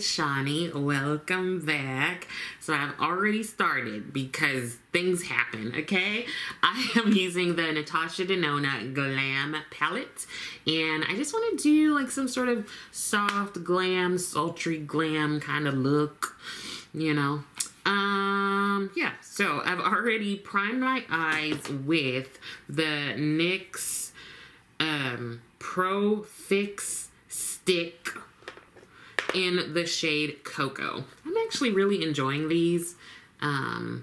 Shawnee. Welcome back. So I've already started because things happen, okay? I am using the Natasha Denona Glam palette, and I just want to do like some sort of soft glam, sultry glam kind of look, you know? Yeah, so I've already primed my eyes with the NYX Pro Fix Stick in the shade Cocoa. I'm actually really enjoying these. I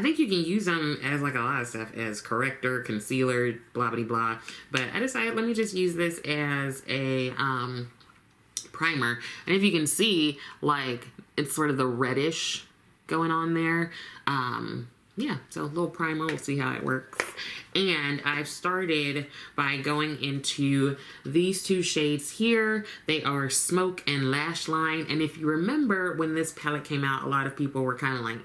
think you can use them as like a lot of stuff, as corrector, concealer, blah blah blah. But I decided let me just use this as a primer. And if you can see, like, it's sort of the reddish going on there. Yeah, so a little primer, we'll see how it works. And I've started by going into these two shades here. They are Smoke and Lash Line. And if you remember when this palette came out, a lot of people were kind of like,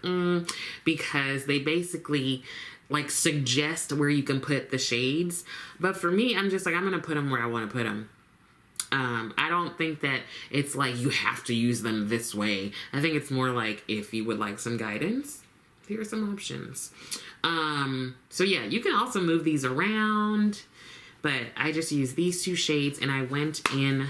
because they basically like suggest where you can put the shades. But for me, I'm just like, I'm gonna put them where I want to put them. I don't think that it's like you have to use them this way. I think it's more like if you would like some guidance, here are some options. So yeah, you can also move these around, but I just used these two shades and I went in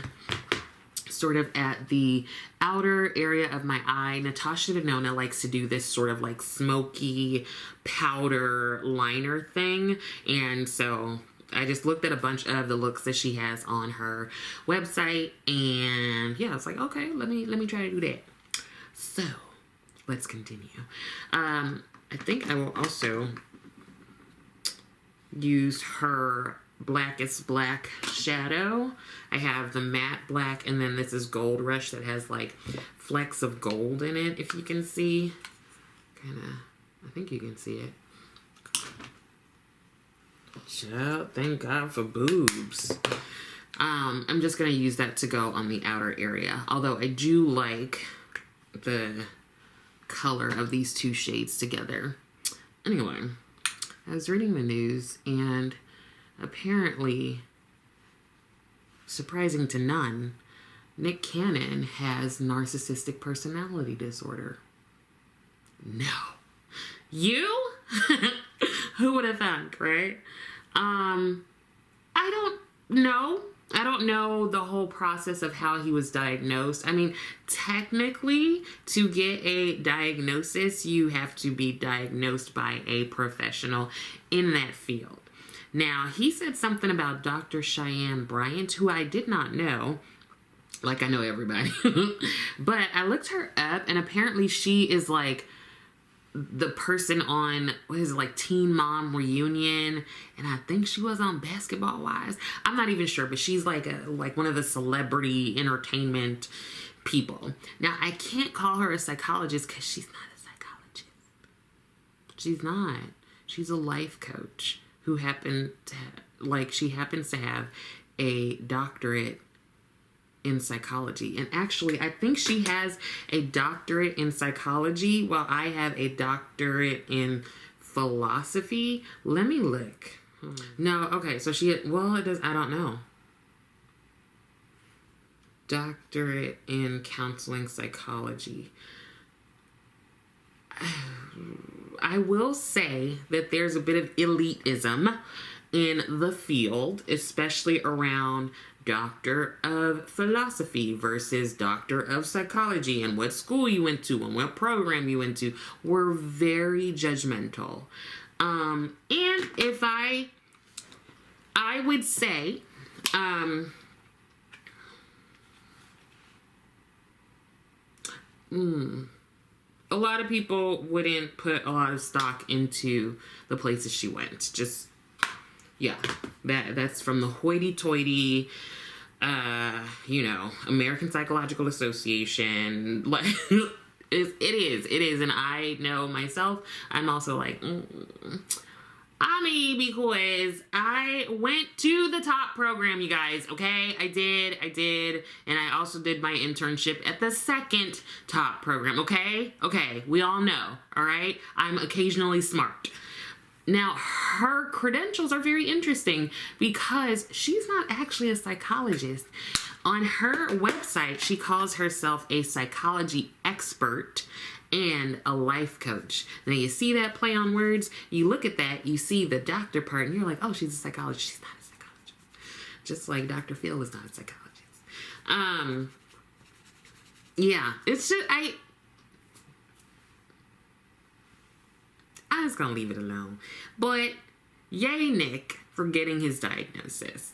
sort of at the outer area of my eye. Natasha Denona likes to do this sort of like smoky powder liner thing. And so I just looked at a bunch of the looks that she has on her website, and yeah, I was like, okay, let me try to do that. So let's continue. I think I will also use her Blackest Black shadow. I have the matte black, and then this is Gold Rush that has like flecks of gold in it, if you can see. I think you can see it. Child, thank God for boobs. I'm just gonna use that to go on the outer area, although I do like the color of these two shades together. Anyway, I was reading the news, and apparently, surprising to none, Nick Cannon has narcissistic personality disorder. No. You? Who would have thought, right? I don't know. I don't know the whole process of how he was diagnosed. I mean, technically, to get a diagnosis, you have to be diagnosed by a professional in that field. Now, he said something about Dr. Cheyenne Bryant, who I did not know. Like, I know everybody. But I looked her up, and apparently she is like the person on, what is it, like Teen Mom Reunion, and I think she was on Basketball Wives. I'm not even sure, but she's like one of the celebrity entertainment people. Now, I can't call her a psychologist because she's not a psychologist. She's not. She's a life coach who happens to have a doctorate in psychology. And actually, I think she has a doctorate in psychology while I have a doctorate in philosophy. Let me look. No, okay, so it does, I don't know. Doctorate in counseling psychology. I will say that there's a bit of elitism in the field, especially around Doctor of Philosophy versus Doctor of Psychology, and what school you went to and what program you went to. We're very judgmental. And if I would say, a lot of people wouldn't put a lot of stock into the places she went. Just, yeah, that's from the hoity-toity, American Psychological Association. Like, it is, and I know myself. I'm also like, because I went to the top program, you guys, okay? I did, and I also did my internship at the second top program, okay? Okay, we all know, all right? I'm occasionally smart. Now, her credentials are very interesting because she's not actually a psychologist. On her website, she calls herself a psychology expert and a life coach. Now you see that play on words, you look at that, you see the doctor part, and you're like, oh, she's a psychologist. She's not a psychologist. Just like Dr. Phil is not a psychologist. Yeah, it's just, I'm just gonna leave it alone. But yay Nick for getting his diagnosis.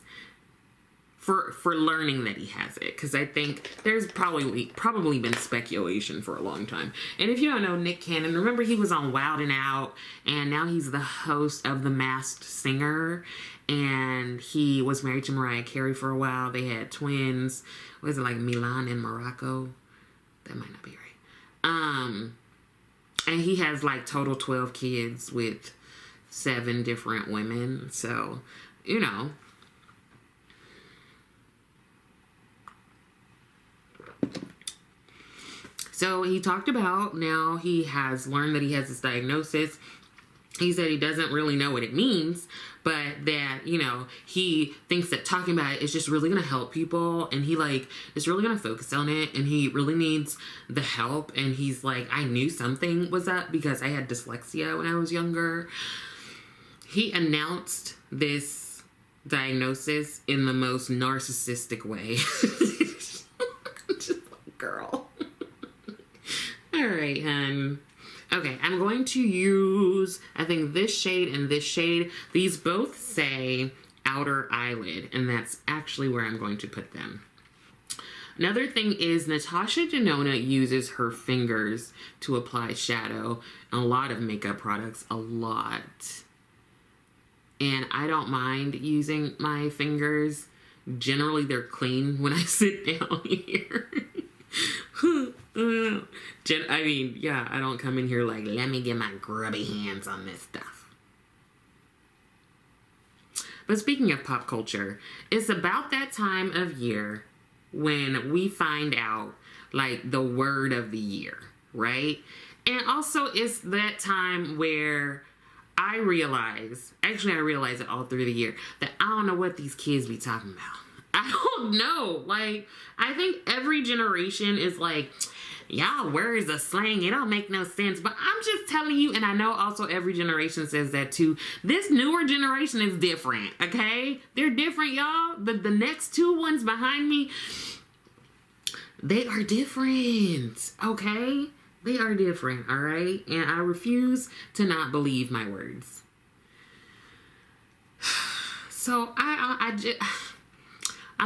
For learning that he has it, because I think there's probably been speculation for a long time. And if you don't know Nick Cannon, remember he was on Wild 'N Out, and now he's the host of The Masked Singer, and he was married to Mariah Carey for a while. They had twins. Was it like Milan and Morocco? That might not be right. And he has like total 12 kids with 7 different women. So, you know. So he talked about now he has learned that he has this diagnosis. He said he doesn't really know what it means, but that, you know, he thinks that talking about it is just really going to help people. And he like is really going to focus on it. And he really needs the help. And he's like, I knew something was up because I had dyslexia when I was younger. He announced this diagnosis in the most narcissistic way. Just like, girl. All right, hun. Okay, I'm going to use, I think, this shade and this shade. These both say outer eyelid, and that's actually where I'm going to put them. Another thing is Natasha Denona uses her fingers to apply shadow on a lot of makeup products, a lot. And I don't mind using my fingers. Generally, they're clean when I sit down here. I mean, yeah, I don't come in here like, let me get my grubby hands on this stuff. But speaking of pop culture, it's about that time of year when we find out, like, the word of the year, right? And also, it's that time where I realize it all through the year, that I don't know what these kids be talking about. I don't know. Like, I think every generation is like, y'all words are slang. It don't make no sense. But I'm just telling you, and I know also every generation says that too. This newer generation is different, okay? They're different, y'all. The next 2 ones behind me, they are different, okay? They are different, all right? And I refuse to not believe my words. So I'm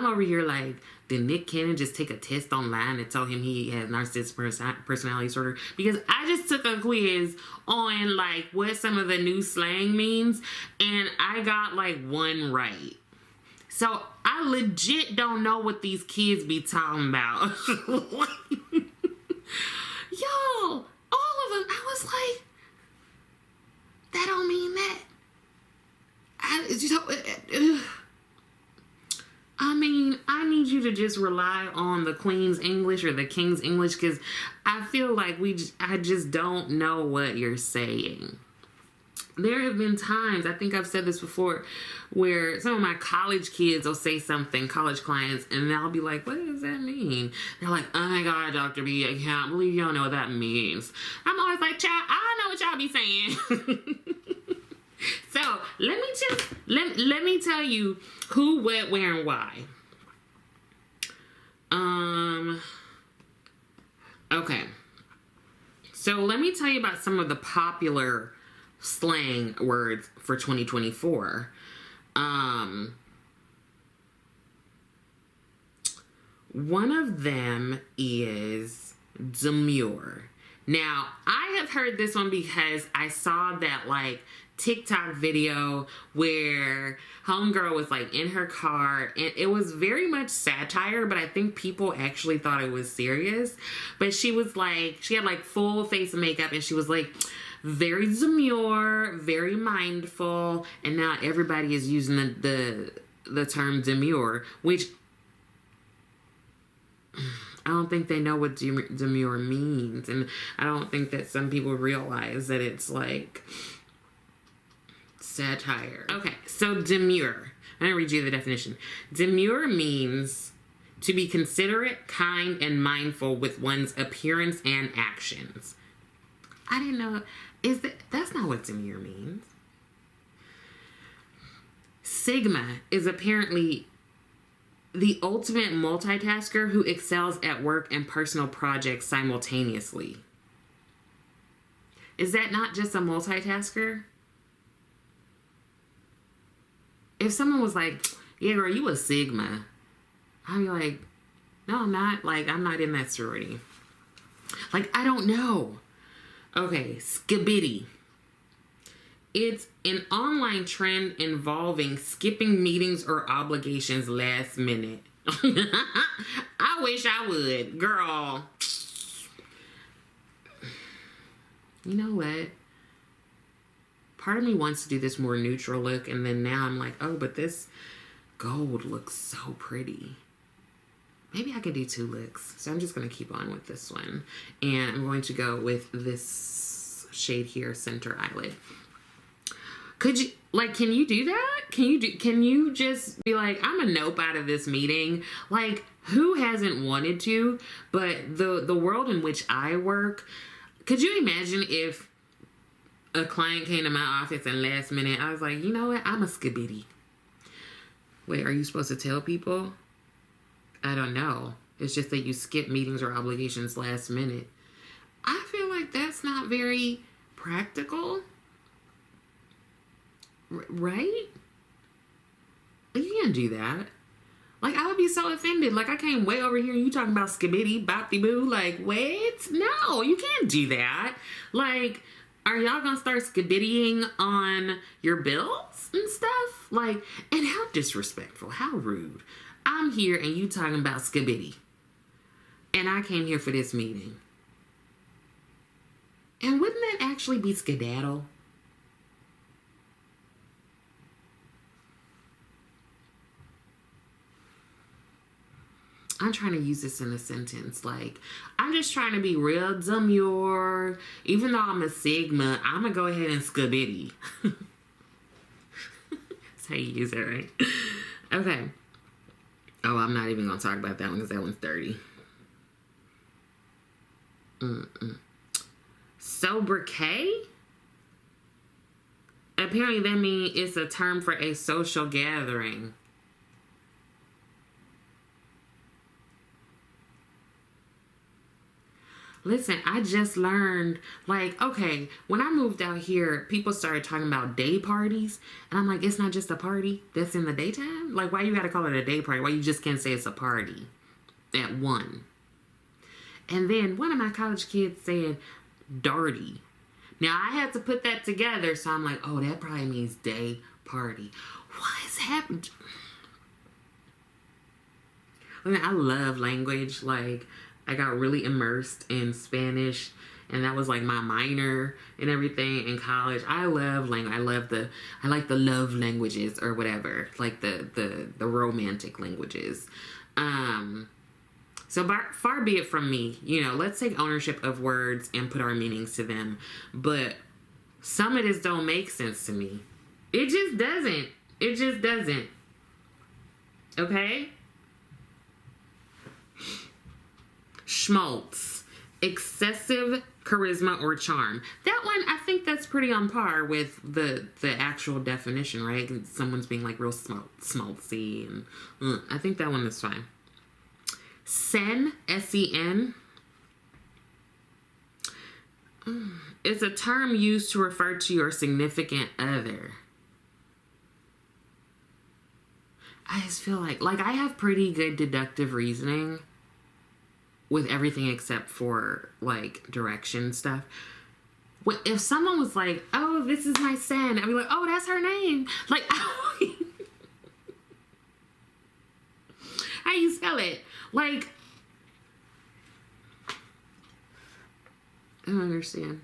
over here like, did Nick Cannon just take a test online and tell him he has narcissistic personality disorder? Because I just took a quiz on like what some of the new slang means, and I got like 1 right. So I legit don't know what these kids be talking about. Yo, all of them, I was like, that don't mean that. I mean, I need you to just rely on the Queen's English or the King's English, because I feel like I just don't know what you're saying. There have been times, I think I've said this before, where some of my college kids will say something, college clients, and I'll be like, what does that mean? They're like, oh my God, Dr. B, I can't believe you don't know what that means. I'm always like, child, I know what y'all be saying. So let me tell you who, what, where, and why. Okay. So let me tell you about some of the popular slang words for 2024. One of them is demure. Now, I have heard this one because I saw that like TikTok video where homegirl was like in her car, and it was very much satire, but I think people actually thought it was serious. But she was like, she had like full face of makeup, and she was like very demure, very mindful, and now everybody is using the term demure, which I don't think they know what demure means, and I don't think that some people realize that it's like satire. Okay, so demure. I'm gonna read you the definition. Demure means To be considerate, kind, and mindful with one's appearance and actions. I didn't know. That's not what demure means. Sigma is apparently the ultimate multitasker who excels at work and personal projects simultaneously. Is that not just a multitasker? If someone was like, yeah, girl, you a Sigma, I'd be like, no, I'm not. Like, I'm not in that sorority. Like, I don't know. Okay, skibidi. It's an online trend involving skipping meetings or obligations last minute. I wish I would. Girl. You know what? Part of me wants to do this more neutral look, and then now I'm like, oh, but this gold looks so pretty. Maybe I could do 2 looks. So I'm just going to keep on with this one. And I'm going to go with this shade here, Center Eyelid. Could you, like, can you do that? Can you just be like, I'm a nope out of this meeting? Like, who hasn't wanted to? But the world in which I work, could you imagine if a client came to my office and last minute, I was like, you know what? I'm a skibidi. Wait, are you supposed to tell people? I don't know. It's just that you skip meetings or obligations last minute. I feel like that's not very practical. Right? You can't do that. Like, I would be so offended. Like, I came way over here and you talking about skibidi, bopty boo. Like, what? No, you can't do that. Like, are y'all gonna start skibidying on your bills and stuff? Like, and how disrespectful, how rude. I'm here and you talking about skibidi. And I came here for this meeting. And wouldn't that actually be skedaddle? I'm trying to use this in a sentence. Like, I'm just trying to be real demure. Even though I'm a Sigma, I'm going to go ahead and skibidi. That's how you use it, right? Okay. Oh, I'm not even going to talk about that one because that one's dirty. Sobriquet? Apparently that means it's a term for a social gathering. Listen, I just learned, like, okay, when I moved out here, people started talking about day parties. And I'm like, it's not just a party that's in the daytime? Like, why you gotta call it a day party? Why you just can't say it's a party at 1? And then one of my college kids said, darty. Now, I had to put that together, so I'm like, oh, that probably means day party. What is happening? I mean, I love language, like, I got really immersed in Spanish, and that was like my minor and everything in college. I love language. I like the love languages or whatever, like the romantic languages. So far be it from me, you know, let's take ownership of words and put our meanings to them. But some of this don't make sense to me. It just doesn't. It just doesn't. Okay? Schmaltz, excessive charisma or charm. That one, I think that's pretty on par with the actual definition, right? Someone's being like real schmaltzy, and I think that one is fine. Sen, S-E-N. It's a term used to refer to your significant other. I just feel like I have pretty good deductive reasoning with everything except for, like, direction stuff. If someone was like, oh, this is my Sen, I'd be like, oh, that's her name. Like, how you spell it? Like, I don't understand.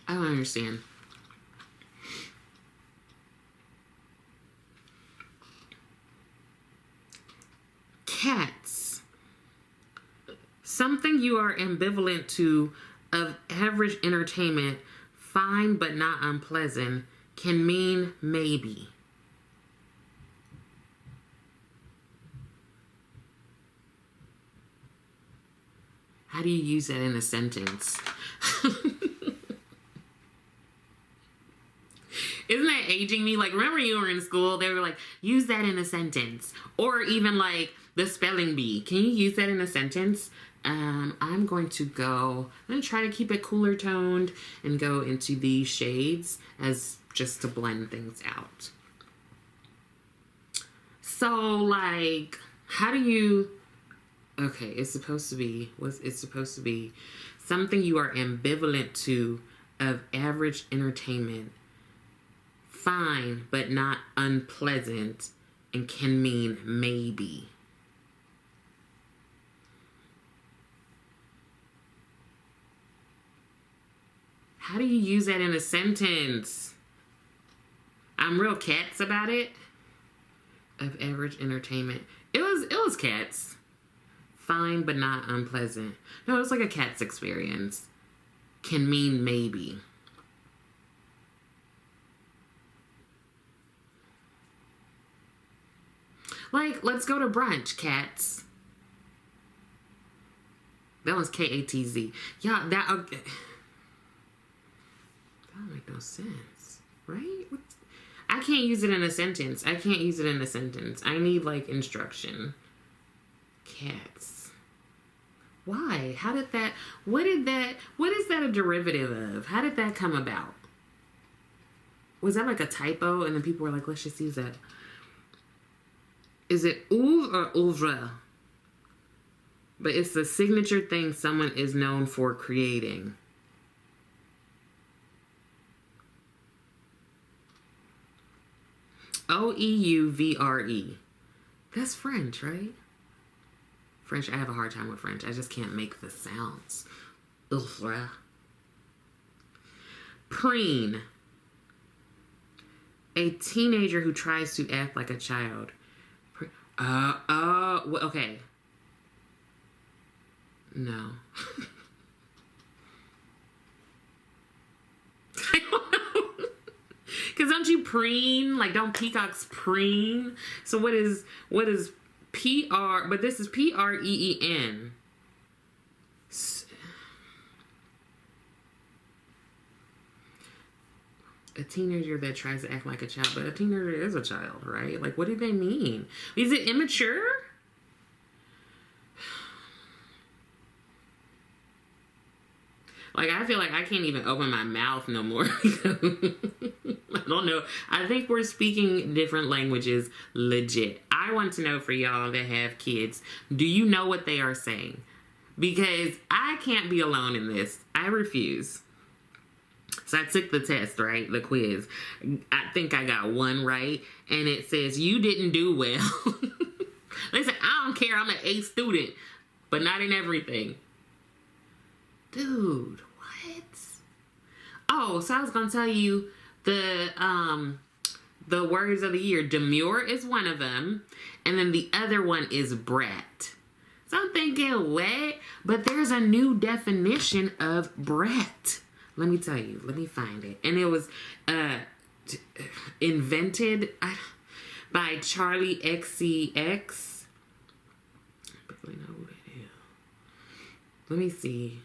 I don't understand. Cats. Something you are ambivalent to, of average entertainment, fine but not unpleasant, can mean maybe. How do you use that in a sentence? Isn't that aging me? Like, remember you were in school, they were like, use that in a sentence. Or even like the spelling bee. Can you use that in a sentence? I'm going to try to keep it cooler toned and go into these shades as just to blend things out. So like, how do you, okay, it's supposed to be something you are ambivalent to of average entertainment. Fine, but not unpleasant, and can mean maybe. How do you use that in a sentence? I'm real cats about it. Of average entertainment. It was cats. Fine, but not unpleasant. No, it's like a cat's experience. Can mean maybe. Like, let's go to brunch, cats. That was K-A-T-Z. Yeah, that don't make no sense, right? I can't use it in a sentence. I need, like, instruction. Cats. Why? How did that, what is that a derivative of? How did that come about? Was that like a typo and then people were like, let's just use that? Is it ouvre or ouvre? But it's the signature thing someone is known for creating. O-E-U-V-R-E. That's French, right? French, I have a hard time with French. I just can't make the sounds. Ouvre. Preen. A teenager who tries to act like a child. Okay. No. I don't know. Because don't you preen? Like, don't peacocks preen? So what is P-R, but this is P-R-E-E-N. A teenager that tries to act like a child, but a teenager is a child, right? Like, what do they mean? Is it immature? Like, I feel like I can't even open my mouth no more. I don't know. I think we're speaking different languages legit. I want to know for y'all that have kids, do you know what they are saying? Because I can't be alone in this. I refuse. So I took the test, right? The quiz. I think I got one right. And it says, you didn't do well. Listen, I don't care. I'm an A student. But not in everything. Dude, what? Oh, so I was going to tell you the words of the year. Demure is one of them. And then the other one is brat. So I'm thinking, what? But there's a new definition of brat. Let me tell you. Let me find it. And it was invented by Charlie XCX. Let me see.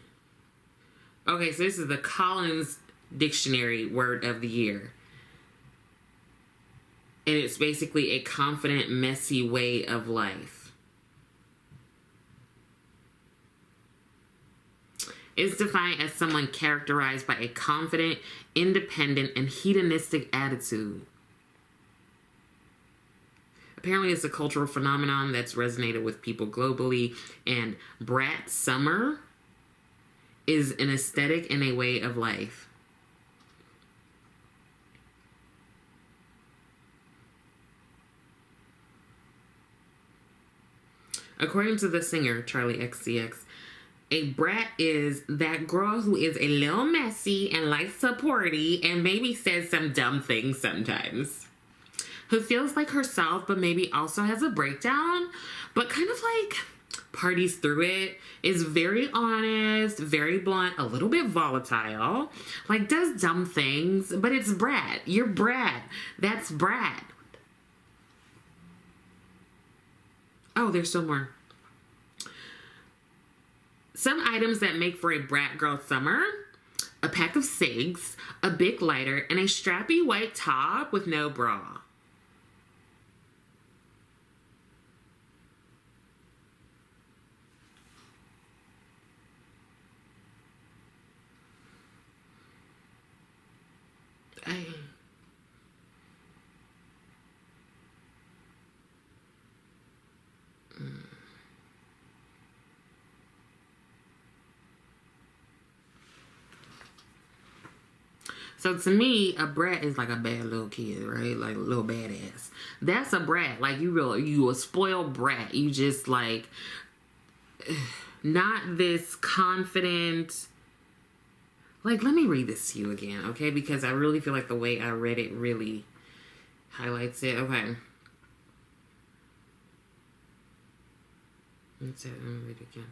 Okay, so this is the Collins Dictionary word of the year. And it's basically a confident, messy way of life. It's defined as someone characterized by a confident, independent, and hedonistic attitude. Apparently, it's a cultural phenomenon that's resonated with people globally. And brat summer is an aesthetic and a way of life. According to the singer, Charlie XCX, a brat is that girl who is a little messy and likes to party and maybe says some dumb things sometimes. Who feels like herself but maybe also has a breakdown, but kind of like parties through it, is very honest, very blunt, a little bit volatile, like does dumb things, but it's brat. You're brat. That's brat. Oh, there's still more. Some items that make for a brat girl summer: a pack of cigs, a big lighter, and a strappy white top with no bra. So to me, a brat is like a bad little kid, right? Like a little badass. That's a brat. Like you a spoiled brat. You just like not this confident. Like, let me read this to you again, okay? Because I really feel like the way I read it really highlights it. Okay. Let me read it again.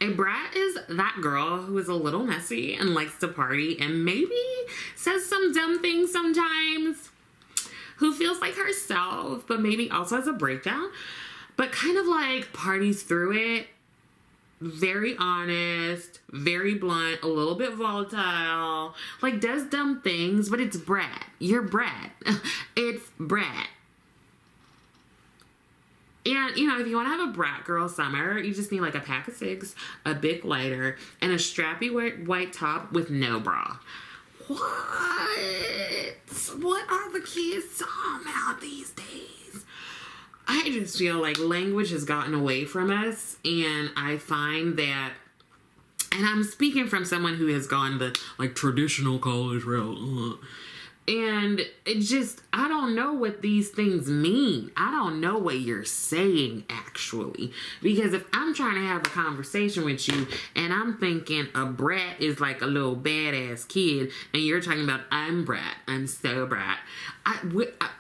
A brat is that girl who is a little messy and likes to party and maybe says some dumb things sometimes, who feels like herself, but maybe also has a breakdown, but kind of like parties through it. Very honest, very blunt, a little bit volatile, like does dumb things, but it's brat. You're brat. It's brat. And, you know, if you want to have a brat girl summer, you just need like a pack of cigs, a big lighter, and a strappy white top with no bra. What? What are the kids talking about these days? I just feel like language has gotten away from us, and I find that, and I'm speaking from someone who has gone the like traditional college route. And it just, I don't know what these things mean. I don't know what you're saying, actually. Because if I'm trying to have a conversation with you and I'm thinking a brat is like a little badass kid, and you're talking about, I'm brat, I'm so brat.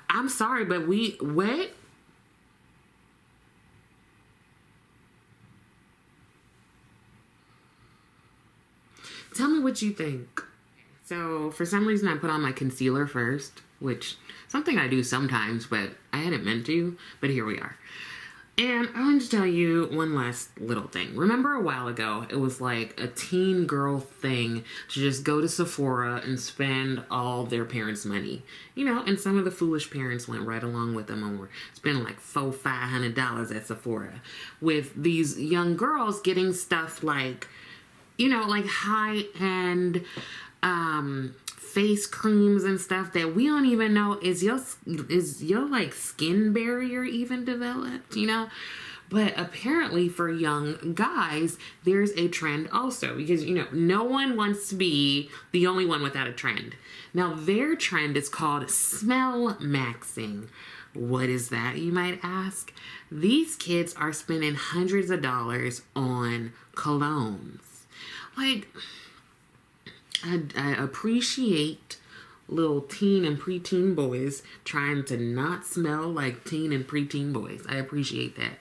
I'm sorry, but what? Tell me what you think. So, for some reason, I put on my concealer first, which something I do sometimes, but I hadn't meant to, but here we are. And I wanted to tell you one last little thing. Remember a while ago, it was like a teen girl thing to just go to Sephora and spend all their parents' money. You know, and some of the foolish parents went right along with them and were spending like $400-$500 at Sephora. With these young girls getting stuff like, you know, like high-end face creams and stuff that we don't even know is your like skin barrier even developed, you know? But apparently for young guys, there's a trend also, because, you know, no one wants to be the only one without a trend. Now, their trend is called smell maxing. What is that, you might ask? These kids are spending hundreds of dollars on colognes. Like, I appreciate little teen and preteen boys trying to not smell like teen and preteen boys. I appreciate that.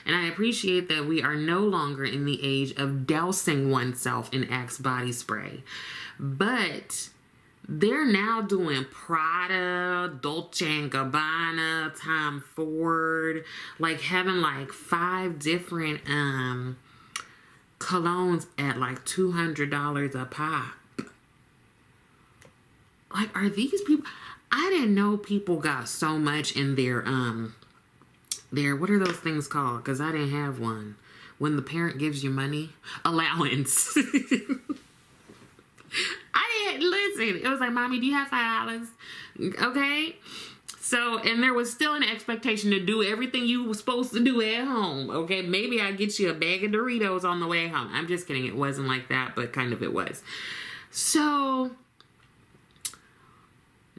And I appreciate that we are no longer in the age of dousing oneself in Axe body spray. But they're now doing Prada, Dolce & Gabbana, Tom Ford, like having like 5 different colognes at like $200 a pop. Like, are these people? I didn't know people got so much in their what are those things called? Because I didn't have one. When the parent gives you money, allowance. I didn't listen. It was like, Mommy, do you have $5? Okay. So, and there was still an expectation to do everything you were supposed to do at home. Okay, maybe I'd get you a bag of Doritos on the way home. I'm just kidding. It wasn't like that, but kind of it was. So,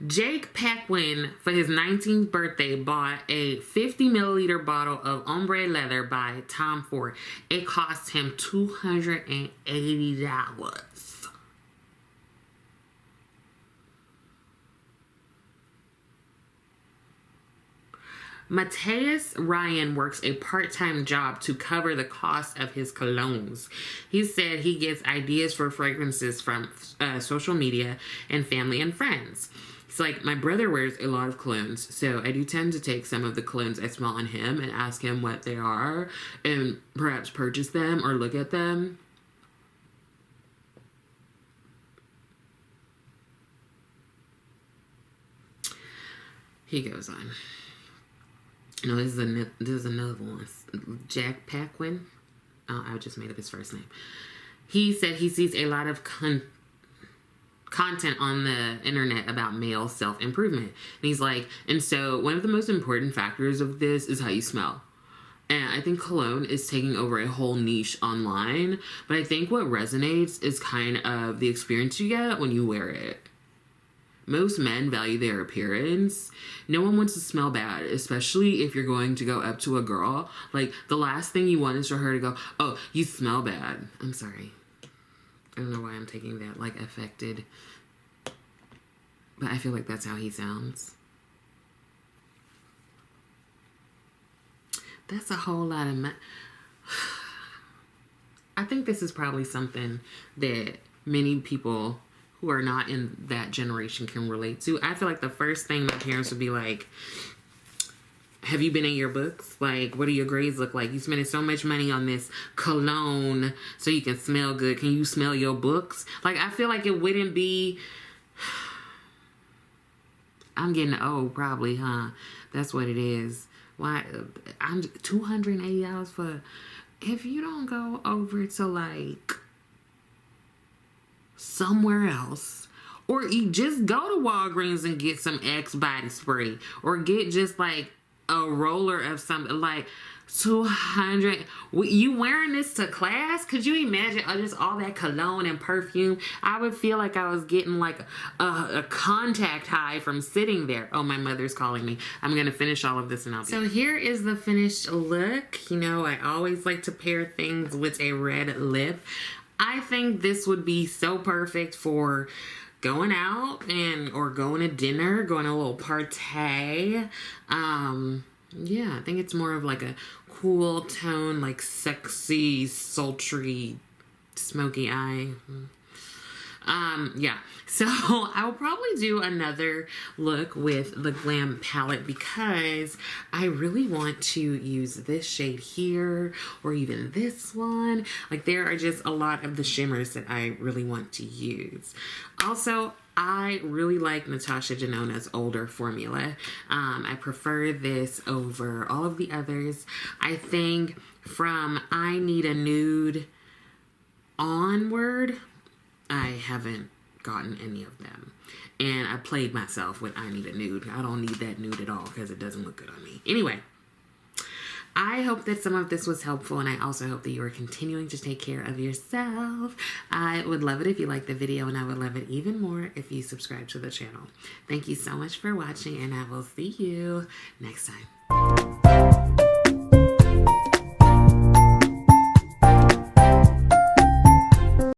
Jake Paquin, for his 19th birthday, bought a 50 milliliter bottle of ombre leather by Tom Ford. It cost him $280. Mateus Ryan works a part-time job to cover the cost of his colognes. He said he gets ideas for fragrances from social media and family and friends. He's like, my brother wears a lot of colognes, so I do tend to take some of the colognes I smell on him and ask him what they are and perhaps purchase them or look at them. He goes on. No, this is another one. Jack Paquin. Oh, I just made up his first name. He said he sees a lot of content on the internet about male self-improvement. And he's like, and so one of the most important factors of this is how you smell. And I think cologne is taking over a whole niche online. But I think what resonates is kind of the experience you get when you wear it. Most men value their appearance. No one wants to smell bad, especially if you're going to go up to a girl. Like, the last thing you want is for her to go, oh, you smell bad. I'm sorry. I don't know why I'm taking that, like, affected. But I feel like that's how he sounds. That's a whole lot of... I think this is probably something that many people who are not in that generation can relate to. I feel like the first thing my parents would be like, have you been in your books? Like, what do your grades look like? You spending so much money on this cologne so you can smell good. Can you smell your books? Like, I feel like it wouldn't be... I'm getting old probably, huh? That's what it is. Why? I'm $280 for... If you don't go over to, like... somewhere else, or you just go to Walgreens and get some X body spray, or get just like a roller of something, like 200. You wearing this to class? Could you imagine just all that cologne and perfume? I would feel like I was getting like a contact high from sitting there. Oh, my mother's calling me. I'm gonna finish all of this and I'll be... So here is the finished look. You know, I always like to pair things with a red lip. I think this would be so perfect for going out or going to dinner, going to a little party. Yeah, I think it's more of like a cool tone, like sexy, sultry, smoky eye. Yeah, so I'll probably do another look with the Glam palette because I really want to use this shade here or even this one. Like, there are just a lot of the shimmers that I really want to use. Also, I really like Natasha Denona's older formula. I prefer this over all of the others. I think from I Need a Nude onward, I haven't gotten any of them. And I played myself with I Need a Nude. I don't need that nude at all because it doesn't look good on me. Anyway, I hope that some of this was helpful, and I also hope that you are continuing to take care of yourself. I would love it if you liked the video, and I would love it even more if you subscribe to the channel. Thank you so much for watching, and I will see you next time.